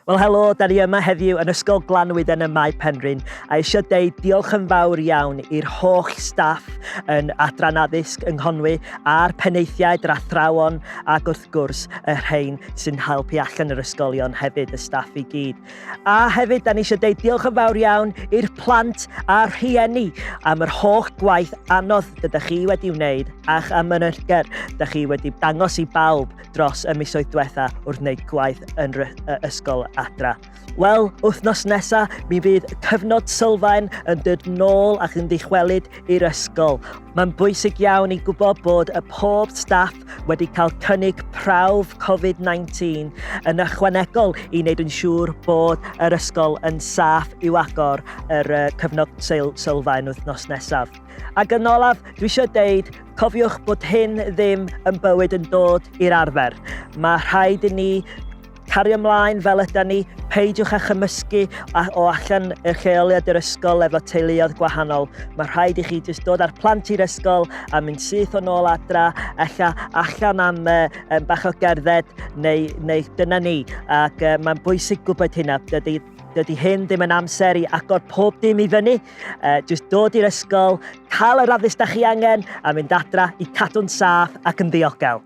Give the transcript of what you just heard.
Wel, helo, da ni yma heddiw yn Ysgol Glanwyd yn y Mae Penrhyn a eisiau deud diolch yn fawr iawn i'r holl staff yn Adran Addysg yng Nghonwy a'r penaethiaid, yr athrawon ac wrth gwrs y rhain sy'n helpu allan yr ysgolion hefyd, y staff i gyd. A hefyd, da ni eisiau deud diolch yn fawr iawn i'r plant a'r rhieni am yr holl gwaith anodd dydych chi wedi wneud a'ch amyneddgar dydych chi wedi dangos i bawb dros y misoedd diwetha wrth wneud gwaith yn ysgol adra. Wel, wythnos nesaf, mi fydd cyfnod sylfaen yn dod nôl ac yn dychwelyd i'r ysgol. Mae'n bwysig iawn i gwybod bod y pob staff wedi cael cynnig prawf Covid-19 yn ychwanegol i wneud yn siŵr bod yr ysgol yn saff i'w agor yr cyfnod sylfaen wythnos nesaf. Ac yn olaf, dwi eisiau deud, cofiwch bod hyn ddim yn bywyd yn dod i'r arfer. Mae rhaid i ni cario ymlaen fel ydyn ni, peidiwch â chymysgu o allan y lleoliad yr ysgol efo teuluoedd gwahanol. Mae rhaid i chi jyst dod â'r plant i'r ysgol a mynd syth o nôl adra, allan am bach o gerdded neu dyna ni. Ac mae'n bwysig gwybod hynna, dydy hyn ddim yn amser i agor pob dim i fyny. Jyst dod i'r ysgol, cael yr addysg da chi angen a mynd adra i cadw'n saff ac yn ddiogel.